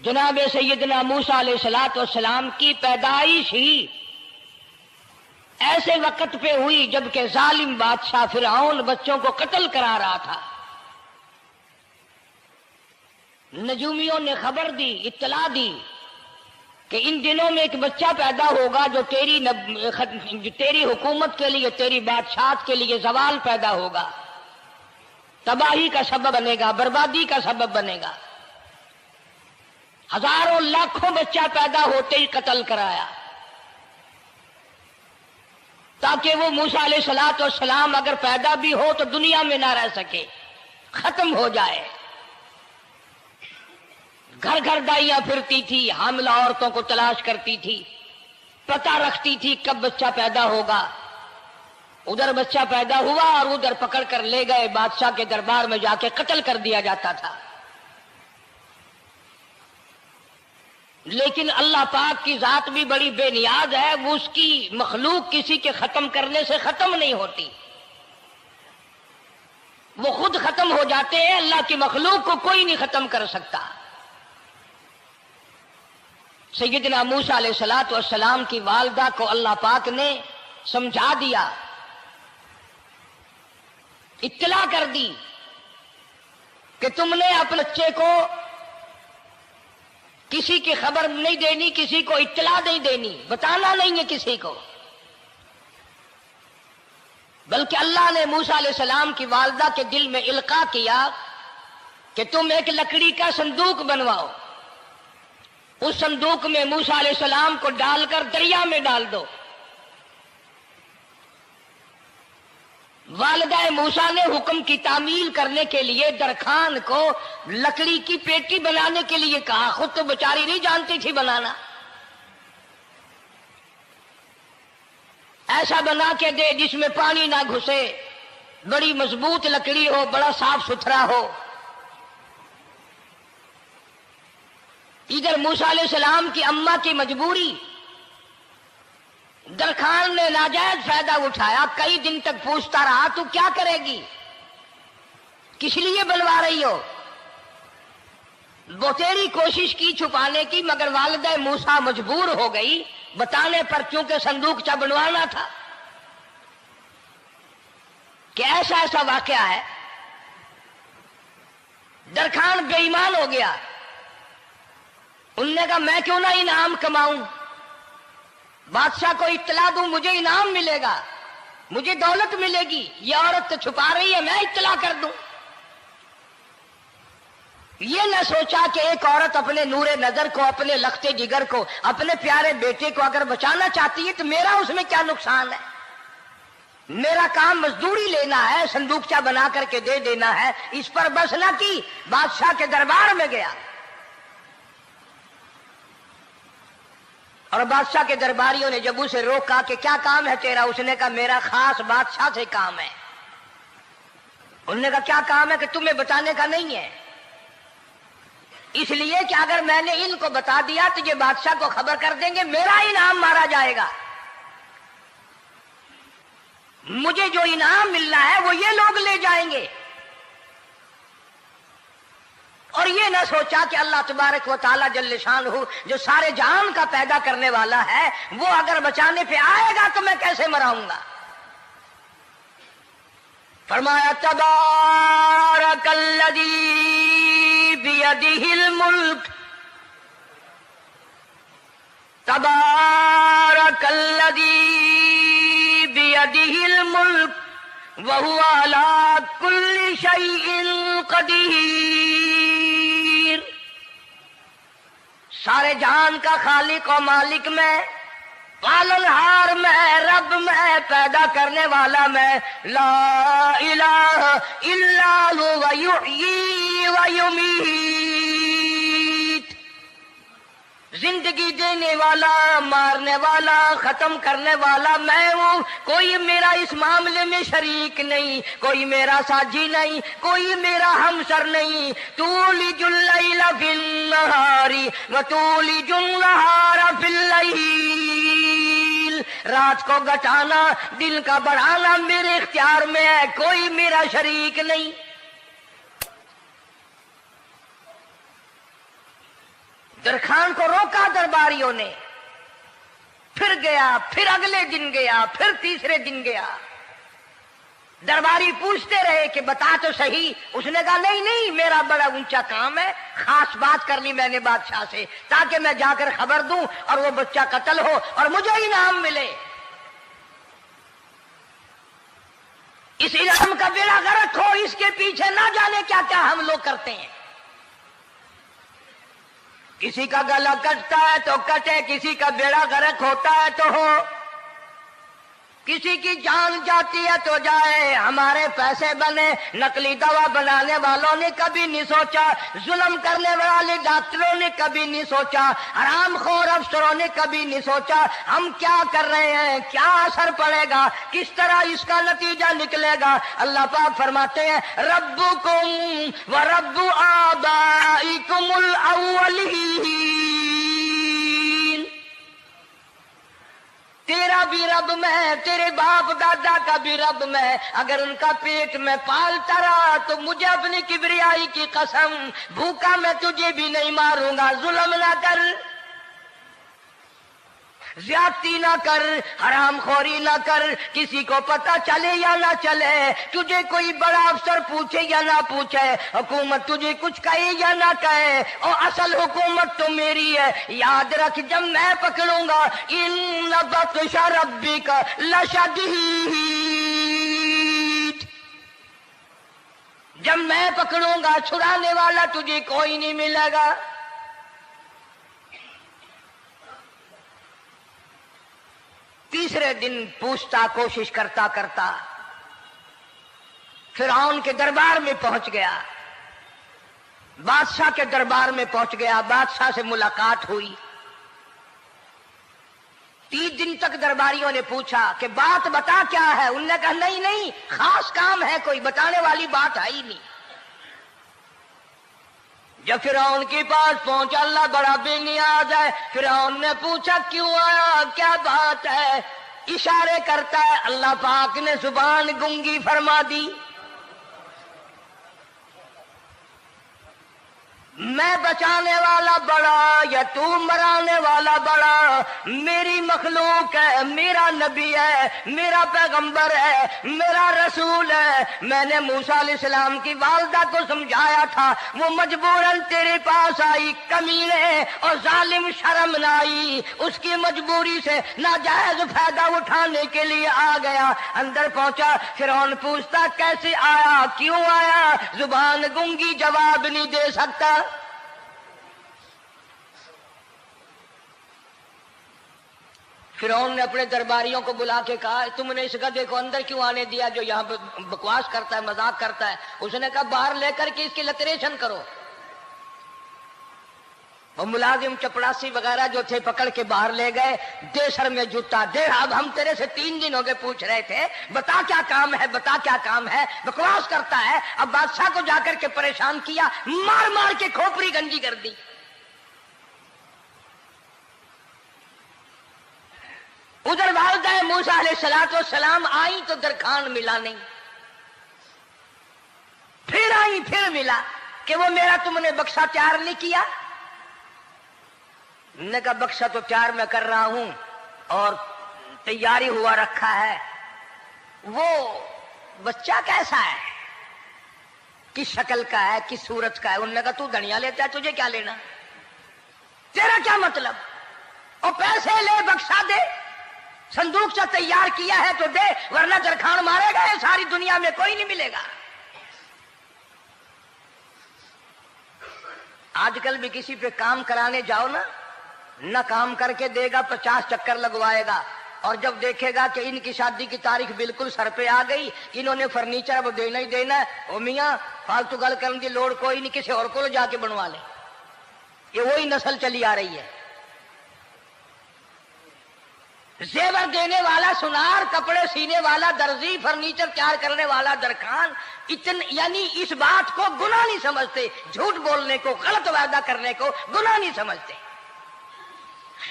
جناب سیدنا موسیٰ علیہ الصلوۃ والسلام کی پیدائش ہی ایسے وقت پہ ہوئی جبکہ ظالم بادشاہ فرعون بچوں کو قتل کرا رہا تھا۔ نجومیوں نے خبر دی، اطلاع دی کہ ان دنوں میں ایک بچہ پیدا ہوگا جو تیری حکومت کے لیے، تیری بادشاہت کے لیے زوال پیدا ہوگا، تباہی کا سبب بنے گا، بربادی کا سبب بنے گا۔ ہزاروں لاکھوں بچہ پیدا ہوتے ہی قتل کرایا تاکہ وہ موسیٰ علیہ الصلوۃ والسلام اگر پیدا بھی ہو تو دنیا میں نہ رہ سکے، ختم ہو جائے۔ گھر گھر دائیاں پھرتی تھی، حاملہ عورتوں کو تلاش کرتی تھی، پتہ رکھتی تھی کب بچہ پیدا ہوگا۔ ادھر بچہ پیدا ہوا اور ادھر پکڑ کر لے گئے، بادشاہ کے دربار میں جا کے قتل کر دیا جاتا تھا۔ لیکن اللہ پاک کی ذات بھی بڑی بے نیاز ہے، وہ اس کی مخلوق کسی کے ختم کرنے سے ختم نہیں ہوتی، وہ خود ختم ہو جاتے ہیں۔ اللہ کی مخلوق کو کوئی نہیں ختم کر سکتا۔ سیدنا موسیٰ علیہ الصلوۃ والسلام کی والدہ کو اللہ پاک نے سمجھا دیا، اطلاع کر دی کہ تم نے اپنے بچے کو کسی کی خبر نہیں دینی، کسی کو اطلاع نہیں دینی، بتانا نہیں ہے کسی کو۔ بلکہ اللہ نے موسیٰ علیہ السلام کی والدہ کے دل میں القاء کیا کہ تم ایک لکڑی کا صندوق بنواؤ، اس صندوق میں موسیٰ علیہ السلام کو ڈال کر دریا میں ڈال دو۔ والدہ موسیٰ نے حکم کی تعمیل کرنے کے لیے درخان کو لکڑی کی پیٹی بنانے کے لیے کہا، خود تو بیچاری نہیں جانتی تھی بنانا۔ ایسا بنا کے دے جس میں پانی نہ گھسے، بڑی مضبوط لکڑی ہو، بڑا صاف ستھرا ہو۔ ادھر موسیٰ علیہ السلام کی اماں کی مجبوری، درخان نے ناجائز فائدہ اٹھایا، کئی دن تک پوچھتا رہا تو کیا کرے گی، کس لیے بلوا رہی ہو؟ بتیری کوشش کی چھپانے کی، مگر والدہ موسیٰ مجبور ہو گئی بتانے پر، چونکہ صندوقچہ بنوانا تھا۔ کہ ایسا ایسا واقعہ ہے۔ درخان بے ایمان ہو گیا، انہوں نے کہا میں کیوں نہ انعام کماؤں، بادشاہ کو اطلاع دوں، مجھے انعام ملے گا، مجھے دولت ملے گی، یہ عورت تو چھپا رہی ہے، میں اطلاع کر دوں۔ یہ نہ سوچا کہ ایک عورت اپنے نور نظر کو، اپنے لخت جگر کو، اپنے پیارے بیٹے کو اگر بچانا چاہتی ہے تو میرا اس میں کیا نقصان ہے؟ میرا کام مزدوری لینا ہے، صندوقچہ بنا کر کے دے دینا ہے۔ اس پر بس نہ کی، بادشاہ کے دربار میں گیا اور بادشاہ کے درباریوں نے جب اسے روکا کہ کیا کام ہے تیرا، اس نے کہا میرا خاص بادشاہ سے کام ہے۔ انہوں نے کہا کیا کام ہے؟ کہ تمہیں بتانے کا نہیں ہے، اس لیے کہ اگر میں نے ان کو بتا دیا تو یہ بادشاہ کو خبر کر دیں گے، میرا انعام مارا جائے گا، مجھے جو انعام ملنا ہے وہ یہ لوگ لے جائیں گے۔ اور یہ نہ سوچا کہ اللہ تبارک و تعالی جل شانہ جو سارے جہان کا پیدا کرنے والا ہے، وہ اگر بچانے پہ آئے گا تو میں کیسے مراؤں گا۔ فرمایا تبارک الذی بیدہ الملک، تبارک الذی بیدہ الملک وہو علی کل شیء قدیر۔ سارے جہان کا خالق و مالک میں، پالنہار میں، رب میں، پیدا کرنے والا میں، لا الہ الا هو یحیی و یمیت، زندگی دینے والا، مارنے والا، ختم کرنے والا میں ہوں، کوئی میرا اس معاملے میں شریک نہیں، کوئی میرا ساجی نہیں، کوئی میرا ہمسر نہیں۔ تولج اللیل فی النہار وتولج النہار فی اللیل، رات کو گھٹانا، دن کا بڑھانا میرے اختیار میں ہے، کوئی میرا شریک نہیں۔ درخان کو روکا درباریوں نے، پھر گیا، پھر اگلے دن گیا، پھر تیسرے دن گیا۔ درباری پوچھتے رہے کہ بتا تو صحیح۔ اس نے کہا نہیں نہیں، میرا بڑا اونچا کام ہے، خاص بات کرنی میں نے بادشاہ سے، تاکہ میں جا کر خبر دوں اور وہ بچہ قتل ہو اور مجھے انعام ملے۔ اس علم کا بیڑا غرق ہو، اس کے پیچھے نہ جانے کیا کیا ہم لوگ کرتے ہیں۔ کسی کا گلا کٹتا ہے تو کٹے، کسی کا بیڑا غرق ہوتا ہے تو ہو، کسی کی جان جاتی ہے تو جائے، ہمارے پیسے بنے۔ نقلی دوا بنانے والوں نے کبھی نہیں سوچا، ظلم کرنے والے ڈاکٹروں نے کبھی نہیں سوچا، حرام خور افسروں نے کبھی نہیں سوچا ہم کیا کر رہے ہیں، کیا اثر پڑے گا، کس طرح اس کا نتیجہ نکلے گا۔ اللہ پاک فرماتے ہیں ربکم و رب آبائکم الاولین، تیرا بھی رب میں، تیرے باپ دادا کا بھی رب میں، اگر ان کا پیٹ میں پالتا رہا تو مجھے اپنی کبریائی کی قسم، بھوکا میں تجھے بھی نہیں ماروں گا۔ ظلم نہ کر، زیادتی نہ کر، حرام خوری نہ کر، کسی کو پتہ چلے یا نہ چلے، تجھے کوئی بڑا افسر پوچھے یا نہ پوچھے، حکومت تجھے کچھ کہے یا نہ کہے، اور اصل حکومت تو میری ہے۔ یاد رکھ جب میں پکڑوں گا، ان بطش ربک لشدید، جب میں پکڑوں گا چھڑانے والا تجھے کوئی نہیں ملے گا۔ تیسرے دن پوچھتا، کوشش کرتا کرتا فرعون کے دربار میں پہنچ گیا، بادشاہ کے دربار میں پہنچ گیا، بادشاہ سے ملاقات ہوئی۔ 3 دن تک درباریوں نے پوچھا کہ بات بتا کیا ہے، انہوں نے کہا نہیں نہیں، خاص کام ہے، کوئی بتانے والی بات ہے ہی نہیں۔ جب فرعون کے پاس پہنچا، اللہ بڑا بے نیاز ہے، فرعون نے پوچھا کیوں آیا، کیا بات ہے، اشارے کرتا ہے، اللہ پاک نے زبان گنگی فرما دی۔ میں بچانے والا بڑا یا تو مرانے والا بڑا، میری مخلوق ہے، میرا نبی ہے، میرا پیغمبر ہے، میرا رسول ہے۔ میں نے موسیٰ علیہ السلام کی والدہ کو سمجھایا تھا، وہ مجبوراً تیرے پاس آئی، کمینے اور ظالم شرم نہ آئی، اس کی مجبوری سے ناجائز فائدہ اٹھانے کے لیے آ گیا۔ اندر پہنچا، فرعون پوچھتا کیسے آیا، کیوں آیا، زبان گنگی جواب نہیں دے سکتا۔ فرعون نے اپنے درباریوں کو بلا کے کہا تم نے اس گدھے کو اندر کیوں آنے دیا جو یہاں پہ بکواس کرتا ہے، مذاق کرتا ہے؟ اس نے کہا باہر لے کر کے اس کی لتریشن کرو۔ وہ ملازم چپڑاسی وغیرہ جو تھے پکڑ کے باہر لے گئے، دے سر میں جوتا، دے اب ہم تیرے سے 3 دن ہو گئے پوچھ رہے تھے، بتا کیا کام ہے، بتا کیا کام ہے، بکواس کرتا ہے۔ اب بادشاہ کو جا کر کے پریشان کیا، مار مار کے کھوپڑی گنجی کر دی۔ ادھر والدہ موسیٰ علیہ السلام آئی تو درخان ملا نہیں، پھر آئی پھر ملا کہ وہ میرا تم نے بکسا تیار نہیں کیا۔ نے کہا بکسا تو تیار میں کر رہا ہوں اور تیاری ہوا رکھا ہے، وہ بچہ کیسا ہے، کس شکل کا ہے، کس صورت کا ہے؟ انہوں نے کہا تو دھنیا لیتا ہے، تجھے کیا لینا، تیرا کیا مطلب، اور پیسے لے بکسا دے، صندوق سے تیار کیا ہے تو دے، ورنہ درخان مارے گا، ساری دنیا میں کوئی نہیں ملے گا۔ آج کل بھی کسی پہ کام کرانے جاؤ نا، نہ کام کر کے دے گا، 50 چکر لگوائے گا، اور جب دیکھے گا کہ ان کی شادی کی تاریخ بالکل سر پہ آ گئی، انہوں نے فرنیچر وہ دینا ہی دینا ہے، او میاں فالتو گل کرنے کی لوڑ کوئی نہیں، کسی اور کو جا کے بنوا لے۔ یہ وہی نسل چلی آ رہی ہے، زیور دینے والا سنار، کپڑے سینے والا درزی، فرنیچر تیار کرنے والا درخان، یعنی اس بات کو گناہ نہیں سمجھتے، جھوٹ بولنے کو، غلط وعدہ کرنے کو گناہ نہیں سمجھتے۔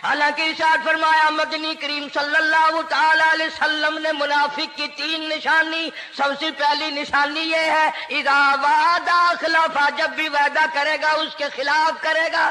حالانکہ ارشاد فرمایا مدنی کریم صلی اللہ تعالی علیہ وسلم نے منافق کی 3 نشانی، سب سے پہلی نشانی یہ ہے اذا وعد اخلف، جب بھی وعدہ کرے گا اس کے خلاف کرے گا۔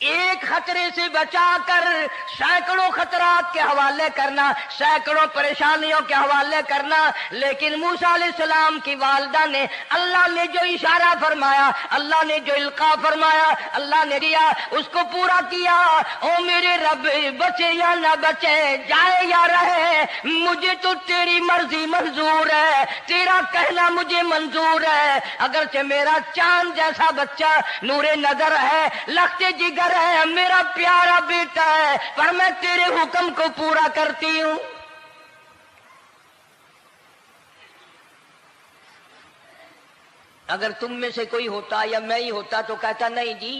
ایک خطرے سے بچا کر سینکڑوں خطرات کے حوالے کرنا، سینکڑوں پریشانیوں کے حوالے کرنا۔ لیکن موسیٰ علیہ السلام کی والدہ نے اللہ نے جو اشارہ فرمایا، اللہ نے جو القاء فرمایا، اللہ نے دیا، اس کو پورا کیا۔ او میرے رب، بچے یا نہ بچے، جائے یا رہے، مجھے تو تیری مرضی منظور ہے، تیرا کہنا مجھے منظور ہے۔ اگرچہ میرا چاند جیسا بچہ نور نظر ہے، لخت جگر ہے، میرا پیارا بیٹا ہے، پر میں تیرے حکم کو پورا کرتی ہوں۔ اگر تم میں سے کوئی ہوتا یا میں ہی ہوتا تو کہتا نہیں جی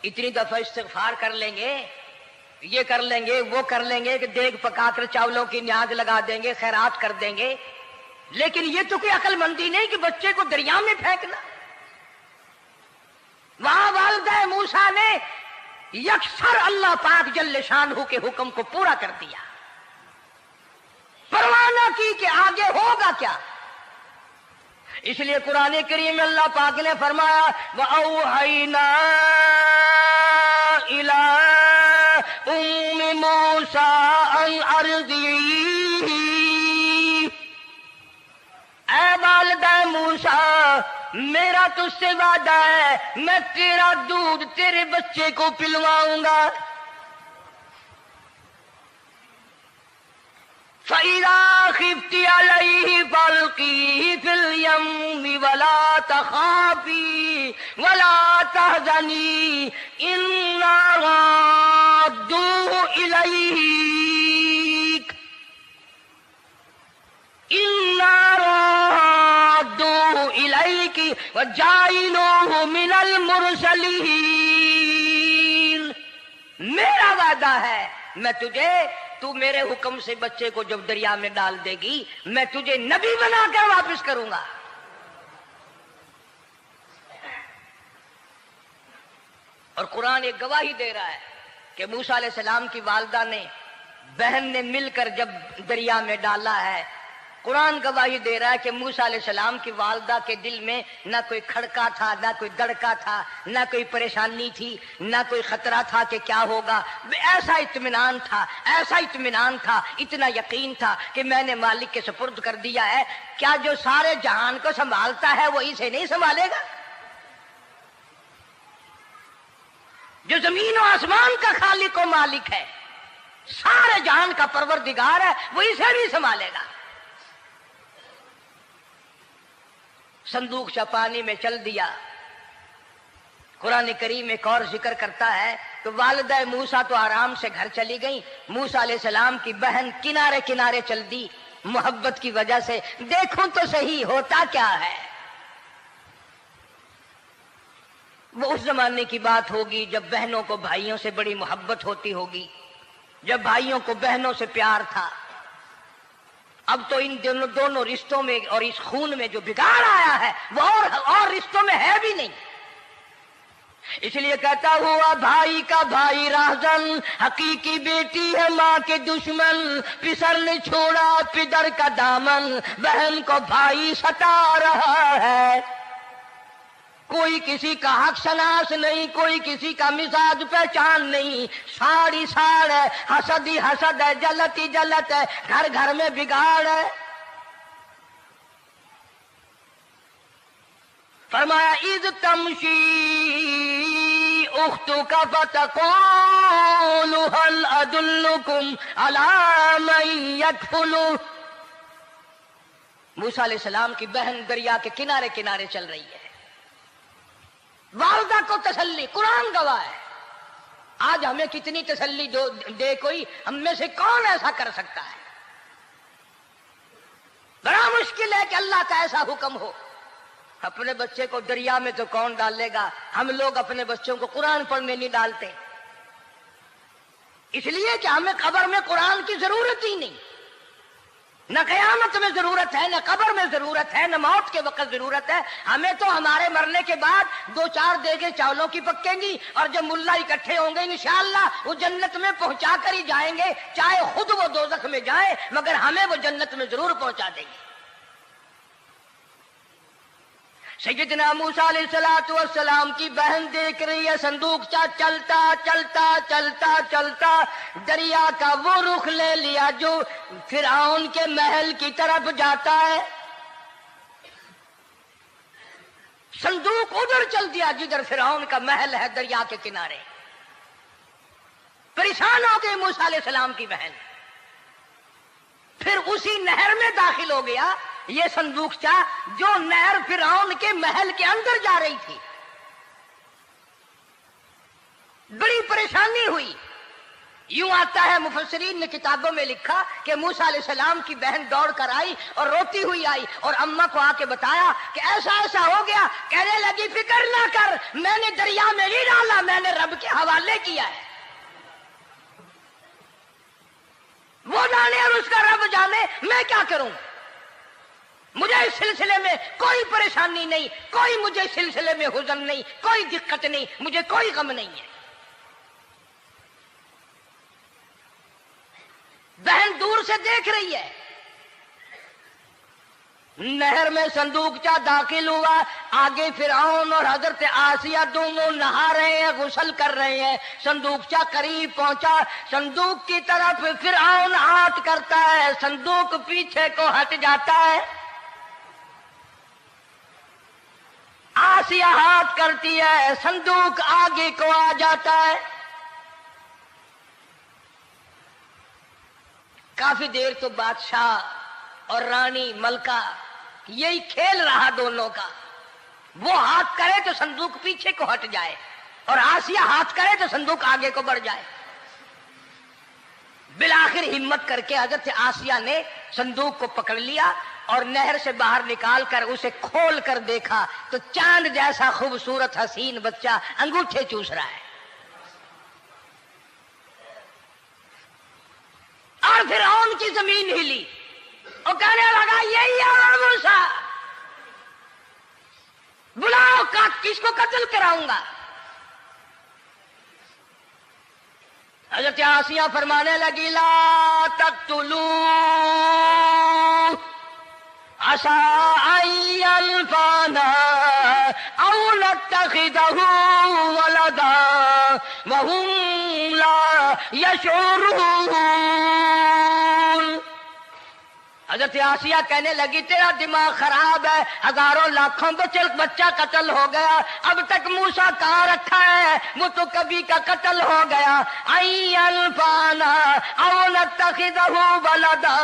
اتنی دفعہ استغفار کر لیں گے، یہ کر لیں گے، وہ کر لیں گے، کہ دیگ پکا کر چاولوں کی نیاز لگا دیں گے، خیرات کر دیں گے۔ لیکن یہ تو کوئی عقل مندی نہیں کہ بچے کو دریا میں پھینکنا۔ وہاں والدہ موسیٰ نے یکسر اللہ پاک جل شانہ کے حکم کو پورا کر دیا، پرواہ نہ کی کہ آگے ہوگا کیا۔ اس لیے قرآن کریم میں اللہ پاک نے فرمایا وَأَوْحَيْنَا إِلَىٰ أُمِّ مُوسَىٰ أَنْ أَرْضِعِيهِ، اے والدہ موسیٰ، میرا تجھ سے وعدہ ہے، میں تیرا دودھ تیرے بچے کو پلواؤں گا۔ فَإِذَا خِفْتِ عَلَيْهِ فَأَلْقِيهِ فِي الْيَمِّ وَلَا تَخَافِي وَلَا تَحْزَنِي إِنَّا رَادُّوهُ إِلَيْكَ وَجَاعِلُوهُ مِنَ الْمُرْسَلِينَ۔ میرا وعدہ ہے، میں تجھے، تو میرے حکم سے بچے کو جب دریا میں ڈال دے گی، میں تجھے نبی بنا کر واپس کروں گا۔ اور قرآن ایک گواہی دے رہا ہے کہ موسیٰ علیہ السلام کی والدہ نے، بہن نے مل کر جب دریا میں ڈالا ہے، قرآن گواہی دے رہا ہے کہ موسیٰ علیہ السلام کی والدہ کے دل میں نہ کوئی کھڑکا تھا، نہ کوئی دڑکا تھا، نہ کوئی پریشانی تھی، نہ کوئی خطرہ تھا کہ کیا ہوگا۔ ایسا اطمینان تھا، ایسا اطمینان تھا، اتنا یقین تھا کہ میں نے مالک کے سپرد کر دیا ہے، کیا جو سارے جہان کو سنبھالتا ہے وہ اسے نہیں سنبھالے گا؟ جو زمین و آسمان کا خالق و مالک ہے، سارے جہان کا پروردگار ہے، وہ اسے بھی سنبھالے گا۔ صندوق پانی میں چل دیا۔ قرآن کریم ایک اور ذکر کرتا ہے تو والدہ موسیٰ تو آرام سے گھر چلی گئی، موسیٰ علیہ السلام کی بہن کنارے کنارے چل دی محبت کی وجہ سے، دیکھوں تو صحیح ہوتا کیا ہے۔ وہ اس زمانے کی بات ہوگی جب بہنوں کو بھائیوں سے بڑی محبت ہوتی ہوگی، جب بھائیوں کو بہنوں سے پیار تھا۔ اب تو ان دونوں رشتوں میں اور اس خون میں جو بگاڑ آیا ہے وہ اور رشتوں میں ہے بھی نہیں۔ اس لیے کہتا ہوا بھائی کا بھائی راہزن، حقیقی بیٹی ہے ماں کے دشمن، پسر نے چھوڑا پدر کا دامن، بہن کو بھائی ستا رہا ہے۔ کوئی کسی کا حق شناس نہیں، کوئی کسی کا مزاج پہچان نہیں، ساڑی ساڑ ہے، حسد ہی حسد ہے، جلت ہی جلت ہے، گھر گھر میں بگاڑ ہے۔ فرمایا اذ تمشی اختک فتقول هل ادلکم علی من یکفل۔ موسیٰ علیہ السلام کی بہن دریا کے کنارے کنارے چل رہی ہے، والدہ کو تسلی، قرآن گواہ ہے۔ آج ہمیں کتنی تسلی دے کوئی، ہم میں سے کون ایسا کر سکتا ہے؟ بڑا مشکل ہے کہ اللہ کا ایسا حکم ہو۔ اپنے بچے کو دریا میں تو کون ڈالے گا؟ ہم لوگ اپنے بچوں کو قرآن پڑھنے نہیں ڈالتے، اس لیے کہ ہمیں قبر میں قرآن کی ضرورت ہی نہیں، نہ قیامت میں ضرورت ہے، نہ قبر میں ضرورت ہے، نہ موت کے وقت ضرورت ہے۔ ہمیں تو ہمارے مرنے کے بعد 2-4 دیگیں چاولوں کی پکیں گی، اور جب ملا اکٹھے ہوں گے انشاءاللہ وہ جنت میں پہنچا کر ہی جائیں گے، چاہے خود وہ دوزخ میں جائیں، مگر ہمیں وہ جنت میں ضرور پہنچا دیں گے۔ سیدنا موسیٰ علیہ السلام کی بہن دیکھ رہی ہے صندوق چلتا چلتا چلتا چلتا دریا کا وہ رخ لے لیا جو فرعون کے محل کی طرف جاتا ہے. صندوق ادھر چل دیا جدھر فرعون کا محل ہے دریا کے کنارے. پریشان ہو گئی موسیٰ علیہ السلام کی بہن. پھر اسی نہر میں داخل ہو گیا یہ صندوق جو نہر فرعون کے محل کے اندر جا رہی تھی. بڑی پریشانی ہوئی. یوں آتا ہے مفسرین نے کتابوں میں لکھا کہ موسیٰ علیہ السلام کی بہن دوڑ کر آئی اور روتی ہوئی آئی اور اماں کو آ کے بتایا کہ ایسا ایسا ہو گیا. کہنے لگی فکر نہ کر، میں نے دریا میں نہیں ڈالا، میں نے رب کے حوالے کیا ہے. وہ جانے اور اس کا رب جانے، میں کیا کروں. مجھے اس سلسلے میں کوئی پریشانی نہیں، کوئی مجھے اس سلسلے میں حزن نہیں، کوئی دقت نہیں، مجھے کوئی غم نہیں ہے. بہن دور سے دیکھ رہی ہے. نہر میں صندوق داخل ہوا. آگے فرعون اور حضرت آسیہ دونوں نہا رہے ہیں، غسل کر رہے ہیں. صندوق قریب پہنچا. صندوق کی طرف فرعون ہاتھ کرتا ہے، صندوق پیچھے کو ہٹ جاتا ہے. آسیہ ہاتھ کرتی ہے، صندوق آگے کو آ جاتا ہے. کافی دیر تو بادشاہ اور رانی ملکہ یہی کھیل رہا دونوں کا. وہ ہاتھ کرے تو صندوق پیچھے کو ہٹ جائے اور آسیہ ہاتھ کرے تو صندوق آگے کو بڑھ جائے. بالآخر ہمت کر کے حضرت آسیہ نے صندوق کو پکڑ لیا اور نہر سے باہر نکال کر اسے کھول کر دیکھا تو چاند جیسا خوبصورت حسین بچہ انگوٹھے چوس رہا ہے. اور فرعون کی زمین ہلی اور کہنے لگا یہی ہے موسیٰ، بلاؤ کس کو قتل کراؤں گا. حضرت آسیہ فرمانے لگی لا تقتلوا عسى أن ينفعنا أو نتخذه ولدا وهم لا يشعرون. حضرت آسیہ کہنے لگی تیرا دماغ خراب ہے، ہزاروں لاکھوں بچہ قتل ہو گیا، اب تک موسیٰ کہاں رکھا ہے، وہ تو کبھی کا قتل ہو گیا. انفانا او نتخذہ ولدا،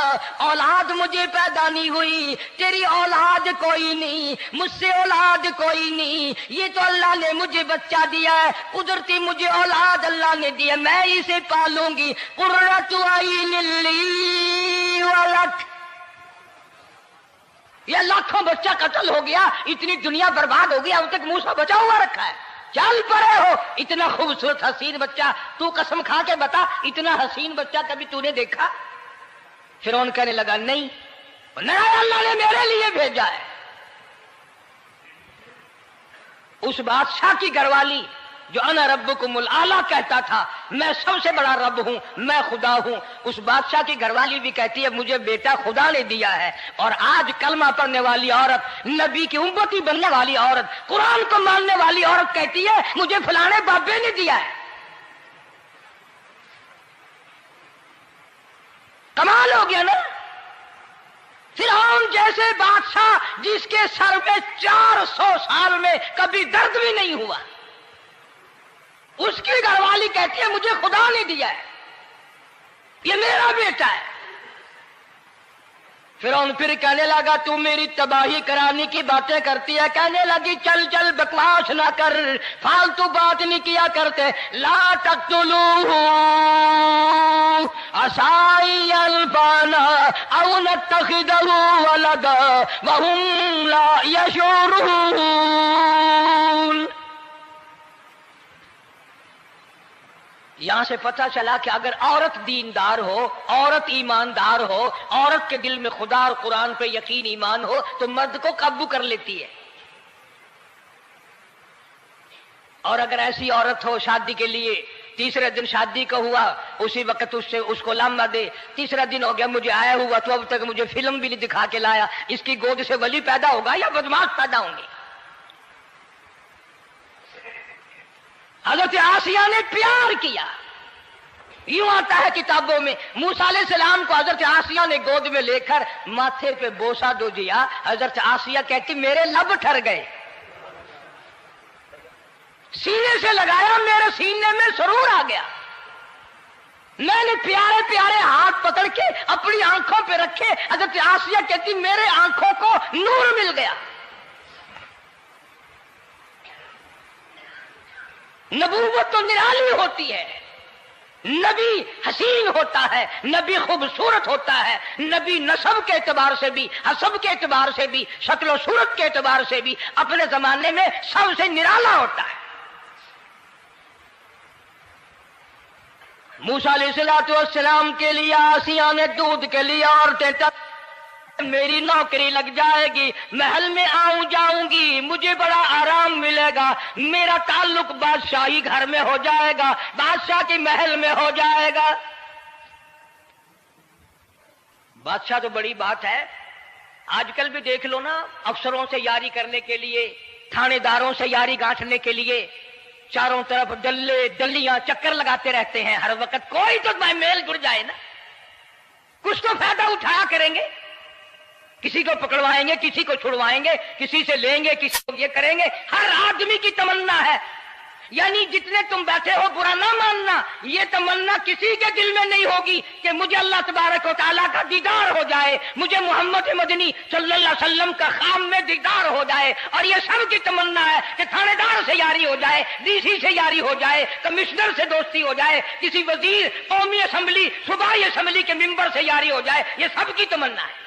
اولاد مجھے پیدا نہیں ہوئی، تیری اولاد کوئی نہیں، مجھ سے اولاد کوئی نہیں، یہ تو اللہ نے مجھے بچہ دیا ہے، قدرتی مجھے اولاد اللہ نے دیا، میں اسے پالوں گی. قرۃ عین لی ولک، یہ لاکھوں بچہ قتل ہو گیا، اتنی دنیا برباد ہو گیا، اب تک موسیٰ بچا ہوا رکھا ہے. چل پڑے ہو، اتنا خوبصورت حسین بچہ، تو قسم کھا کے بتا اتنا حسین بچہ کبھی تو نے دیکھا؟ فرعون کہنے لگا نہیں، اللہ نے میرے لیے بھیجا ہے. اس بادشاہ کی گھر والی جو انا ربکم الاعلی کہتا تھا، میں سب سے بڑا رب ہوں، میں خدا ہوں، اس بادشاہ کی گھر والی بھی کہتی ہے مجھے بیٹا خدا نے دیا ہے. اور آج کلمہ پڑھنے والی عورت، نبی کی امتی بننے والی عورت، قرآن کو ماننے والی عورت کہتی ہے مجھے فلانے بابے نے دیا ہے. کمال ہو گیا نا. فرعون جیسے بادشاہ جس کے سر میں 400 سال میں کبھی درد بھی نہیں ہوا، اس کی گھر والی کہتی ہے مجھے خدا نے دیا ہے، یہ میرا بیٹا ہے. فرعون پھر کہنے لگا تو میری تباہی کرانے کی باتیں کرتی ہے. کہنے لگی چل چل بکواس نہ کر، فالتو بات نہیں کیا کرتے. لا تقتلوہ عسى أن ينفعنا أو نتخذه ولدا وهم لا يشعرون. یہاں سے پتہ چلا کہ اگر عورت دیندار ہو، عورت ایماندار ہو، عورت کے دل میں خدا اور قرآن پہ یقین ایمان ہو تو مرد کو قابو کر لیتی ہے. اور اگر ایسی عورت ہو شادی کے لیے، تیسرے دن شادی کا ہوا اسی وقت اس کو لامہ دے، تیسرا دن ہو گیا مجھے آیا ہوا تو اب تک مجھے فلم بھی نہیں دکھا کے لایا، اس کی گود سے ولی پیدا ہوگا یا بدماش پیدا ہوں گے؟ حضرت آسیہ نے پیار کیا. یوں آتا ہے کتابوں میں موسیٰ علیہ السلام کو حضرت آسیہ نے گود میں لے کر ماتھے پہ بوسہ دو دیا. حضرت آسیہ کہتی میرے لب ٹھر گئے. سینے سے لگایا میرے سینے میں سرور آ گیا. میں نے پیارے پیارے ہاتھ پکڑ کے اپنی آنکھوں پہ رکھے. حضرت آسیہ کہتی میرے آنکھوں کو نور مل گیا. نبوت تو نرالی ہوتی ہے. نبی حسین ہوتا ہے, نبی خوبصورت ہوتا ہے, نبی نسب کے اعتبار سے بھی, حسب کے اعتبار سے بھی, شکل و صورت کے اعتبار سے بھی اپنے زمانے میں سب سے نرالا ہوتا ہے. موسیٰ علیہ السلام کے لیے آسیہ نے دودھ کے لیے عورتیں میری نوکری لگ جائے گی, محل میں آؤں جاؤں گی, مجھے بڑا آرام ملے گا, میرا تعلق بادشاہی گھر میں ہو جائے گا, بادشاہ کے محل میں ہو جائے گا. بادشاہ تو بڑی بات ہے. آج کل بھی دیکھ لو نا, افسروں سے یاری کرنے کے لیے, تھانے داروں سے یاری گانٹھنے کے لیے چاروں طرف ڈلے ڈلیاں چکر لگاتے رہتے ہیں ہر وقت. کوئی تو میل جڑ جائے نا, کچھ تو فائدہ اٹھایا کریں گے. کسی کو پکڑوائیں گے, کسی کو چھڑوائیں گے, کسی سے لیں گے, کسی کو یہ کریں گے. ہر آدمی کی تمنا ہے. یعنی جتنے تم بیٹھے ہو برا نہ ماننا, یہ تمنا کسی کے دل میں نہیں ہوگی کہ مجھے اللہ تبارک و تعالیٰ کا دیدار ہو جائے, مجھے محمد مدنی صلی اللہ علیہ وسلم کا خام میں دیدار ہو جائے. اور یہ سب کی تمنا ہے کہ تھانے دار سے یاری ہو جائے, ڈی سی سے یاری ہو جائے, کمشنر سے دوستی ہو جائے, کسی وزیر, قومی اسمبلی, صوبائی اسمبلی کے ممبر سے یاری ہو جائے. یہ سب کی تمنا ہے.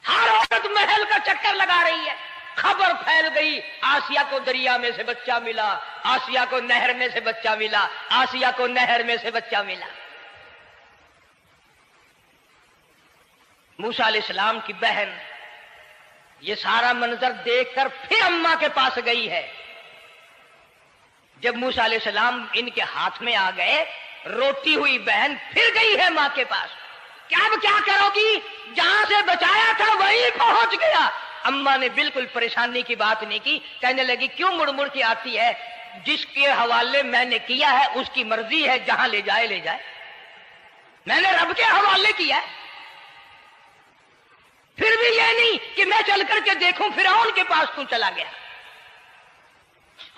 ہر عورت محل کا چکر لگا رہی ہے. خبر پھیل گئی, آسیہ کو دریا میں سے بچہ ملا, آسیہ کو نہر میں سے بچہ ملا, آسیہ کو نہر میں سے بچہ ملا. موسیٰ علیہ السلام کی بہن یہ سارا منظر دیکھ کر پھر اماں کے پاس گئی ہے. جب موسیٰ علیہ السلام ان کے ہاتھ میں آ گئے, روتی ہوئی بہن پھر گئی ہے ماں کے پاس. کیا کرو گی؟ جہاں سے بچایا تھا وہیں پہنچ گیا. اماں نے بالکل پریشانی کی بات نہیں کی, کہنے لگی کیوں مڑ مڑ کے آتی ہے, جس کے حوالے میں نے کیا ہے اس کی مرضی ہے, جہاں لے جائے لے جائے. میں نے رب کے حوالے کیا ہے. پھر بھی یہ نہیں کہ میں چل کر کے دیکھوں فرعون کے پاس کیوں چلا گیا.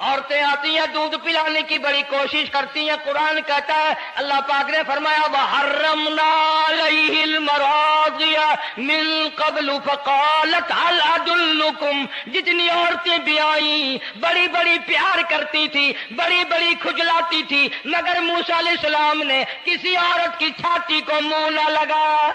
عورتیں آتی ہیں, دودھ پلانے کی بڑی کوشش کرتی ہیں. قرآن کہتا ہے, اللہ پاک نے فرمایا وَحَرَّمْنَا عَلَيْهِ الْمَرَاضِعَ مِن قَبْلُ فَقَالَتْ هَلْ أَدُلُّكُمْ. جتنی عورتیں بھی آئیں بڑی بڑی پیار کرتی تھی, بڑی بڑی کھجلاتی تھی, مگر موسیٰ علیہ السلام نے کسی عورت کی چھاتی کو منہ نہ لگایا.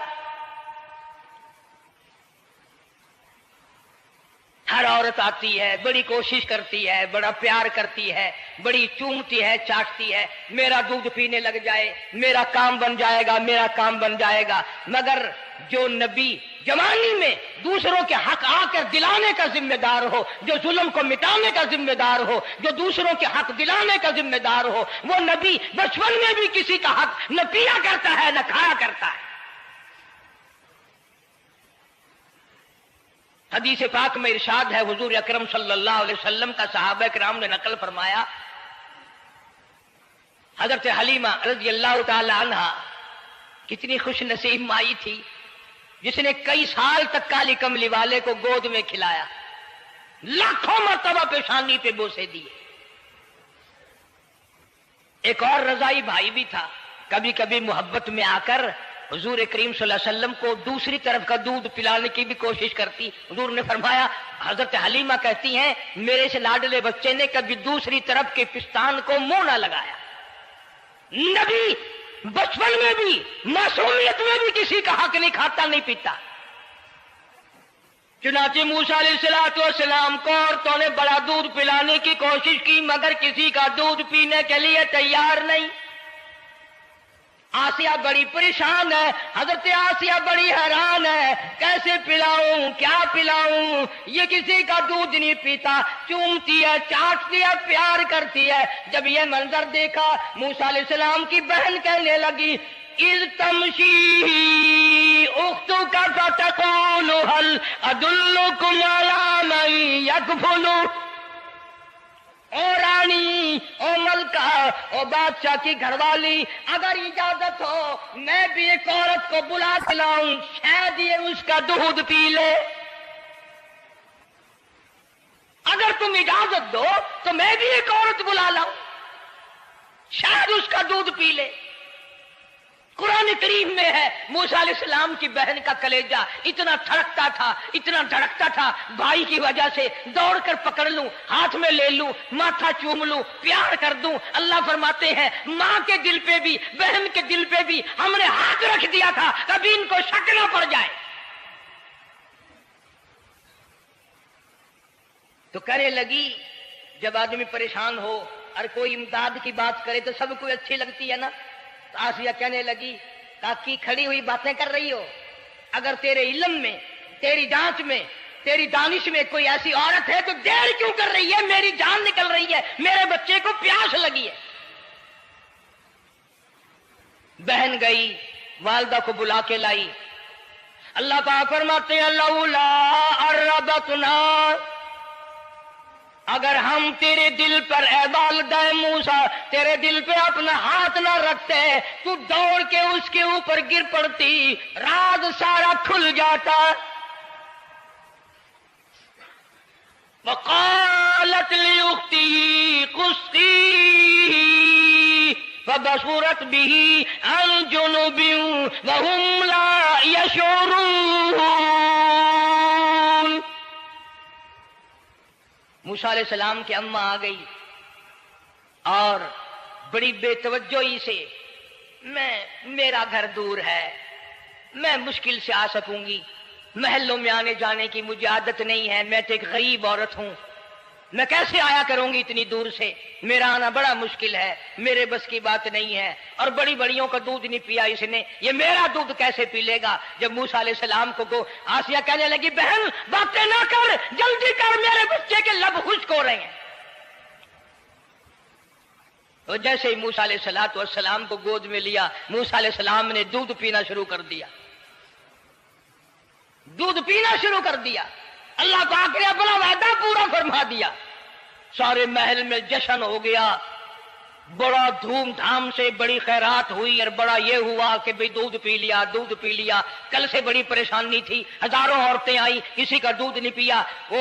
ہر عورت آتی ہے, بڑی کوشش کرتی ہے, بڑا پیار کرتی ہے, بڑی چومتی ہے, چاٹتی ہے, میرا دودھ پینے لگ جائے, میرا کام بن جائے گا, میرا کام بن جائے گا. مگر جو نبی جوانی میں دوسروں کے حق آ کر دلانے کا ذمہ دار ہو, جو ظلم کو مٹانے کا ذمہ دار ہو, جو دوسروں کے حق دلانے کا ذمہ دار ہو, وہ نبی بچپن میں بھی کسی کا حق نہ پیا کرتا ہے نہ کھایا کرتا ہے. حدیث پاک میں ارشاد ہے, حضور اکرم صلی اللہ علیہ وسلم کا صحابہ کرام نے نقل فرمایا, حضرت حلیمہ رضی اللہ تعالی عنہ کتنی خوش نصیب مائی تھی جس نے کئی سال تک کالی کملی والے کو گود میں کھلایا, لاکھوں مرتبہ پیشانی پہ بوسے دیے. ایک اور رضائی بھائی بھی تھا, کبھی کبھی محبت میں آ کر حضور کریم صلی اللہ علیہ وسلم کو دوسری طرف کا دودھ پلانے کی بھی کوشش کرتی. حضور نے فرمایا, حضرت حلیمہ کہتی ہیں میرے سے لاڈلے بچے نے کبھی دوسری طرف کے پستان کو منہ نہ لگایا. نبی بچپن میں بھی معصومیت میں بھی کسی کا حق نہیں کھاتا نہیں پیتا. چنانچہ موسیٰ علیہ السلام کو عورتوں نے بڑا دودھ پلانے کی کوشش کی مگر کسی کا دودھ پینے کے لیے تیار نہیں. آسیہ بڑی پریشان ہے, حضرت آسیہ بڑی حیران ہے, کیسے پلاؤں, کیا پلاؤں, یہ کسی کا دودھ نہیں پیتا. چومتی ہے, چاٹتی ہے, پیار کرتی ہے. جب یہ منظر دیکھا موسیٰ علیہ السلام کی بہن کہنے لگی اذ تمشی اختک تقول هل ادلكم على من يكفل، او رانی، او ملکہ، او بادشاہ کی گھر والی، اگر اجازت ہو میں بھی ایک عورت کو بلا کے لاؤں، شاید یہ اس کا دودھ پی لے۔ اگر تم اجازت دو تو میں بھی ایک عورت بلا لاؤں، شاید اس کا دودھ پی لے۔ قرآن کریم میں ہے موسیٰ علیہ السلام کی بہن کا کلیجہ اتنا تھڑکتا تھا، اتنا دھڑکتا تھا، بھائی کی وجہ سے دوڑ کر پکڑ لوں، ہاتھ میں لے لوں، ماتھا چوم لوں، پیار کر دوں۔ اللہ فرماتے ہیں ماں کے دل پہ بھی، بہن کے دل پہ بھی ہم نے ہاتھ رکھ دیا تھا، کبھی ان کو شک نہ پڑ جائے۔ تو کرے لگی، جب آدمی پریشان ہو اور کوئی امداد کی بات کرے تو سب کو اچھی لگتی ہے نا۔ تو آسیہ کہنے لگی تاکہ کھڑی ہوئی باتیں کر رہی ہو، اگر تیرے علم میں، تیری جانچ میں، تیری دانش میں کوئی ایسی عورت ہے تو دیر کیوں کر رہی ہے؟ میری جان نکل رہی ہے، میرے بچے کو پیاس لگی ہے۔ بہن گئی، والدہ کو بلا کے لائی۔ اللہ پاک فرماتے ہیں لولا اربتنا، اگر ہم تیرے دل پر اے والدہ موسیٰ تیرے دل پہ اپنا ہاتھ نہ رکھتے تو دوڑ کے اس کے اوپر گر پڑتی، راز سارا کھل جاتا۔ وقالت لأخته قصيه فبصرت به عن جنب وهم لا يشعرون۔ موسیٰ علیہ السلام کی اماں آ گئی اور بڑی بے توجہی سے، میرا گھر دور ہے، میں مشکل سے آ سکوں گی، محلوں میں آنے جانے کی مجھے عادت نہیں ہے، میں تو ایک غریب عورت ہوں، میں کیسے آیا کروں گی اتنی دور سے، میرا آنا بڑا مشکل ہے، میرے بس کی بات نہیں ہے، اور بڑی بڑیوں کا دودھ نہیں پیا اس نے، یہ میرا دودھ کیسے پی لے گا؟ جب موسیٰ علیہ السلام کو آسیہ کہنے لگی بہن باتیں نہ کر، جلدی کر، میرے بچے کے لب خشک ہو رہے ہیں۔ اور جیسے ہی موسیٰ علیہ السلام کو گود میں لیا، موسیٰ علیہ السلام نے دودھ پینا شروع کر دیا، دودھ پینا شروع کر دیا۔ اللہ پاک نے اپنا وعدہ پورا فرما دیا، سارے محل میں جشن ہو گیا، بڑا دھوم دھام سے بڑی خیرات ہوئی، اور بڑا یہ ہوا کہ بھئی دودھ پی لیا، دودھ پی لیا۔ کل سے بڑی پریشانی تھی، ہزاروں عورتیں آئی، کسی کا دودھ نہیں پیا، وہ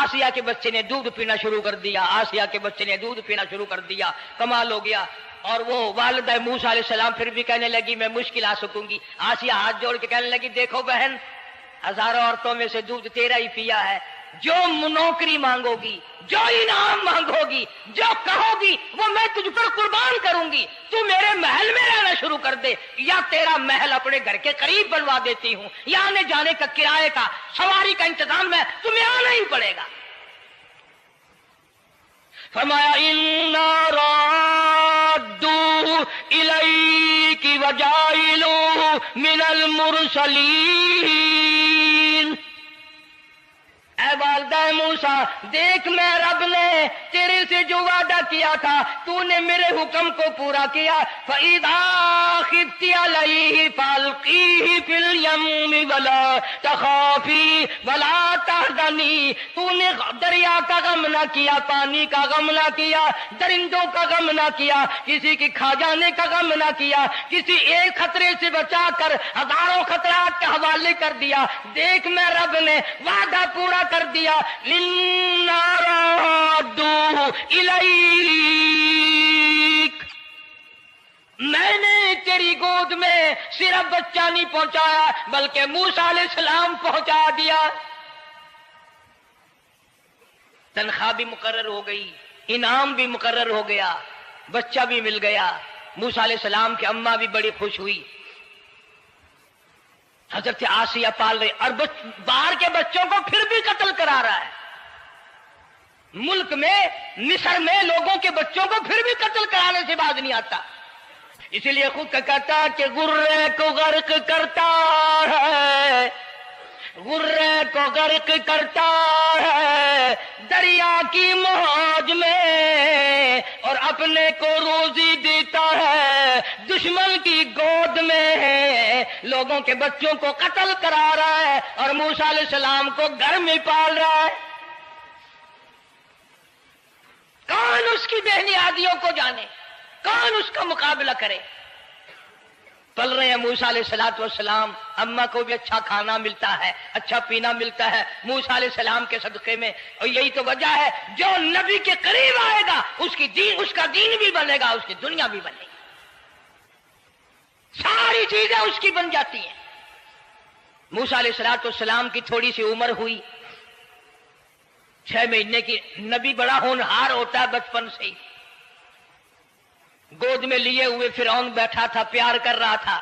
آسیہ کے بچے نے دودھ پینا شروع کر دیا، آسیہ کے بچے نے دودھ پینا شروع کر دیا، کمال ہو گیا۔ اور وہ والدہ موسیٰ علیہ السلام پھر بھی کہنے لگی میں مشکل آ سکوں گی۔ آسیہ ہاتھ جوڑ کے کہنے لگی دیکھو بہن، ہزاروں عورتوں میں سے دودھ تیرا ہی پیا ہے، جو نوکری مانگو گی، جو انعام مانگو گی، جو کہو گی وہ میں تجھ پر قربان کروں گی، تو میرے محل میں رہنا شروع کر دے، یا تیرا محل اپنے گھر کے قریب بنوا دیتی ہوں، یا آنے جانے کا کرائے کا سواری کا انتظام ہے، تمہیں آنا ہی پڑے گا۔ فرمایا اِنَّا رَادُّوهُ إِلَيْكِ وَجَاعِلُوهُ مِنَ الْمُرْسَلِينَ۔ اے والدہ موسیٰ دیکھ، میں رب نے تیرے سے جو وعدہ کیا تھا تو نے میرے حکم کو پورا کیا۔ فَإِذَا خِفْتِ عَلَيْهِ فَأَلْقِيهِ فِي الْيَمِّ وَلَا تَخَافِي وَلَا تَحْزَنِي۔ تو نے دریا کا غم نہ کیا، پانی کا غم نہ کیا، درندوں کا غم نہ کیا، کسی کی کھا جانے کا غم نہ کیا، کسی ایک خطرے سے بچا کر ہزاروں خطرات کے حوالے کر دیا۔ دیکھ میں رب نے وعدہ پورا کر دیا۔ اِنَّا رَادُّوهُ إِلَيْكَ، میں نے تیری گود میں صرف بچہ نہیں پہنچایا بلکہ موسیٰ علیہ السلام پہنچا دیا۔ تنخواہ بھی مقرر ہو گئی، انعام بھی مقرر ہو گیا، بچہ بھی مل گیا۔ موسیٰ علیہ السلام کی اماں بھی بڑی خوش ہوئی۔ حضرت آسیہ پال رہے، اور باہر کے بچوں کو پھر بھی قتل کرا رہا ہے۔ ملک میں، مصر میں لوگوں کے بچوں کو پھر بھی قتل کرانے سے باز نہیں آتا۔ اسی لیے خود کا کہتا کہ غرے کو غرق کرتا ہے، غرے کو غرق کرتا ہے دریا کی موج میں، اور اپنے کو روزی دیتا ہے دشمن کی گود میں، لوگوں کے بچوں کو قتل کرا رہا ہے اور موسیٰ علیہ السلام کو گھر میں پال رہا ہے۔ کون اس کی بہنیادیوں کو جانے، کون اس کا مقابلہ کرے؟ پل رہے ہیں موسیٰ علیہ السلام، اماں کو بھی اچھا کھانا ملتا ہے، اچھا پینا ملتا ہے موسیٰ علیہ السلام کے صدقے میں، اور یہی تو وجہ ہے جو نبی کے قریب آئے گا اس کا دین بھی بنے گا، اس کی دنیا بھی بنے گی، ساری چیزیں اس کی بن جاتی ہیں۔ موسیٰ علیہ السلام کی تھوڑی سی عمر ہوئی، 6 مہینے کی، نبی بڑا ہونہار ہوتا ہے بچپن سے ہی، گود میں لیے ہوئے فرعون بیٹھا تھا، پیار کر رہا تھا،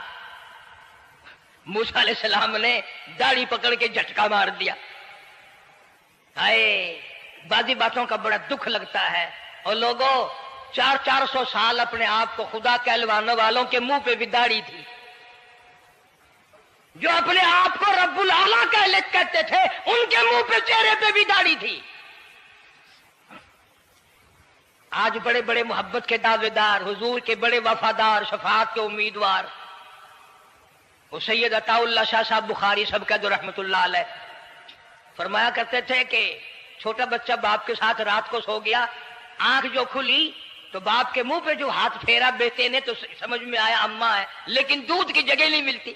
موسیٰ علیہ السلام نے داڑھی پکڑ کے جھٹکا مار دیا۔ ہائے، بعضی باتوں کا بڑا دکھ لگتا ہے، اور لوگوں 400 سال اپنے آپ کو خدا کہلوانے والوں کے منہ پہ بھی داڑھی تھی، جو اپنے آپ کو رب العالی کہتے تھے ان کے منہ پہ چہرے پہ بھی داڑھی تھی۔ آج بڑے بڑے محبت کے دعوے دار، حضور کے بڑے وفادار، شفاعت کے امیدوار، وہ سید عطا اللہ شاہ صاحب بخاری سب کا جو رحمت اللہ علیہ فرمایا کرتے تھے کہ چھوٹا بچہ باپ کے ساتھ رات کو سو گیا، آنکھ جو کھلی تو باپ کے منہ پہ جو ہاتھ پھیرا بیٹے نے تو سمجھ میں آیا اماں ہے، لیکن دودھ کی جگہ نہیں ملتی،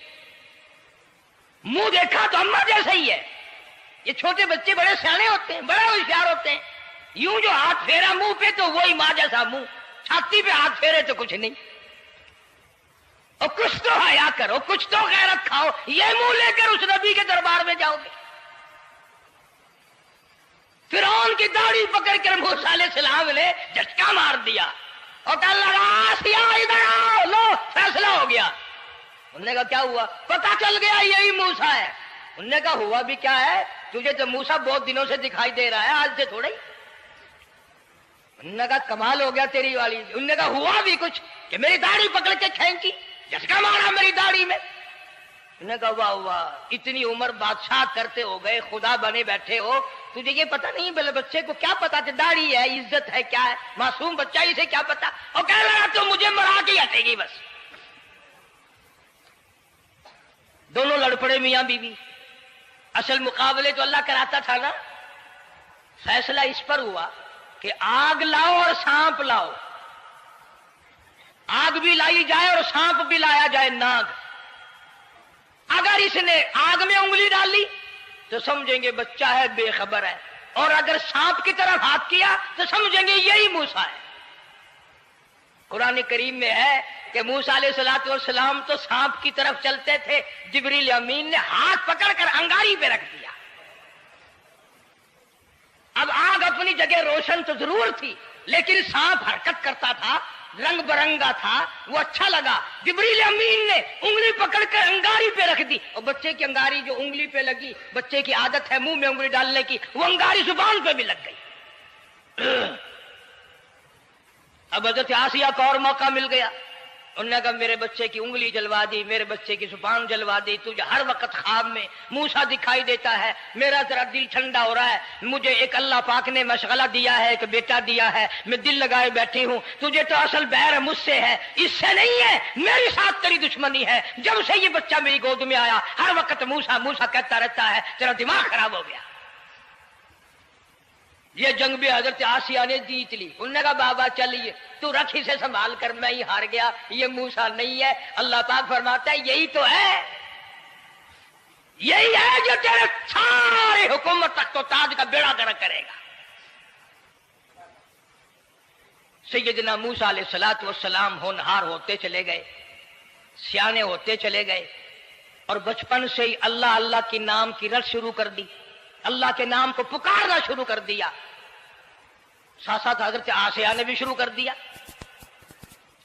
منہ دیکھا تو اماں جیسا ہی ہے۔ یہ چھوٹے بچے بڑے سیانے ہوتے ہیں، بڑے ہوشیار ہوتے ہیں، یوں جو ہاتھ پھیرا منہ پہ تو وہی ماں جیسا منہ، چھاتی پہ ہاتھ پھیرے تو کچھ نہیں۔ اور کچھ تو حیا کرو، کچھ تو غیرت کھاؤ، یہ منہ لے کر اس نبی کے دربار میں جاؤ گے؟ فرعون کی داڑھی پکڑ کر موسیٰ علیہ السلام نے جھٹکا مار دیا اور کہا لگا سیا ادھر آؤ، لو فیصلہ ہو گیا۔ انہوں نے کہا کیا ہوا؟ پتا چل گیا یہی موسیٰ ہے۔ انہوں نے کہا ہوا بھی کیا ہے، تجھے تو موسیٰ بہت دنوں سے دکھائی دے رہا ہے، آج سے تھوڑا ہی۔ انہوں نے کہا کمال ہو گیا تیری والی۔ انہوں نے کہا ہوا بھی کچھ کہ میری داڑھی پکڑ کے کھینچی، جھٹکا مارا میری داڑھی میں۔ انہوں نے کہا واہ واہ، اتنی عمر بادشاہ کرتے ہو گئے، خدا بنے بیٹھے ہو، تجھے یہ پتا نہیں؟ بلے بچے کو کیا پتا تھا داڑھی ہے، عزت ہے، کیا ہے، معصوم بچہ اسے کیا پتا؟ اور کہہ رہا تو مجھے مرا کے ہٹے گی بس۔ دونوں لڑ پڑے میاں بیوی، اصل مقابلے تو اللہ کراتا تھا نا۔ فیصلہ اس پر ہوا کہ آگ لاؤ اور سانپ لاؤ، آگ بھی لائی جائے اور سانپ بھی لایا جائے، ناگ۔ اگر اس نے آگ میں انگلی ڈالی تو سمجھیں گے بچہ ہے، بے خبر ہے، اور اگر سانپ کی طرف ہاتھ کیا تو سمجھیں گے یہی موسیٰ ہے۔ قرآن کریم میں ہے کہ موسیٰ علیہ السلام تو سانپ کی طرف چلتے تھے، جبریل امین نے ہاتھ پکڑ کر انگاری پہ رکھ دیا۔ اب آگ اپنی جگہ روشن تو ضرور تھی، لیکن سانپ حرکت کرتا تھا، رنگ برنگا تھا، وہ اچھا لگا۔ جبریل امین نے انگلی پکڑ کر انگاری پہ رکھ دی، اور بچے کی انگاری جو انگلی پہ لگی، بچے کی عادت ہے منہ میں انگلی ڈالنے کی، وہ انگاری زبان پہ بھی لگ گئی۔ اب حضرت آسیہ کو اور موقع مل گیا، انہوں نے کہا میرے بچے کی انگلی جلوا دی، میرے بچے کی زبان جلوا دی، تجھے ہر وقت خواب میں موسیٰ دکھائی دیتا ہے، میرا ذرا دل ٹھنڈا ہو رہا ہے، مجھے ایک اللہ پاک نے مشغلہ دیا ہے، ایک بیٹا دیا ہے، میں دل لگائے بیٹھی ہوں، تجھے تو اصل بیر مجھ سے ہے، اس سے نہیں ہے، میرے ساتھ تیری دشمنی ہے۔ جب سے یہ بچہ میری گود میں آیا ہر وقت موسیٰ موسیٰ کہتا رہتا ہے، تیرا دماغ خراب ہو گیا۔ یہ جنگ بھی حضرت آسیہ نے جیت لی۔ انہوں نے کہا بابا چلیے تو رکھ اسے سنبھال کر، میں ہی ہار گیا، یہ موسیٰ نہیں ہے۔ اللہ پاک فرماتا ہے یہی تو ہے، یہی ہے جو تیرے سارے حکومت تک تو تاج کا بیڑا گرک کرے گا۔ سیدنا موسیٰ علیہ السلام ہونہار ہوتے چلے گئے، سیانے ہوتے چلے گئے، اور بچپن سے ہی اللہ اللہ کے نام کی رٹ شروع کر دی، اللہ کے نام کو پکارنا شروع کر دیا۔ ساتھ ساتھ حضرت آسیہ نے بھی شروع کر دیا۔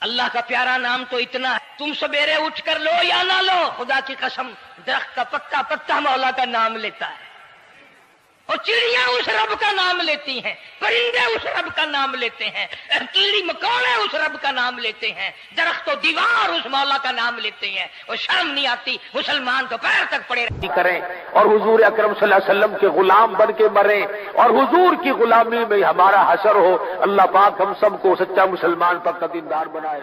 اللہ کا پیارا نام تو اتنا ہے، تم سویرے اٹھ کر لو یا نہ لو، خدا کی قسم درخت کا پتا پتا مولا کا نام لیتا ہے، اور چڑیاں اس رب کا نام لیتی ہیں، پرندے اس رب کا نام لیتے ہیں، کیڑی مکوڑے اس رب کا نام لیتے ہیں، درخت و دیوار اس مولا کا نام لیتے ہیں، اور شرم نہیں آتی مسلمان تو پیر تک پڑے کریں اور حضور اکرم صلی اللہ علیہ وسلم کے غلام بن کے مریں اور حضور کی غلامی میں ہمارا حشر ہو۔ اللہ پاک ہم سب کو سچا مسلمان پر قدیم دار بنائے۔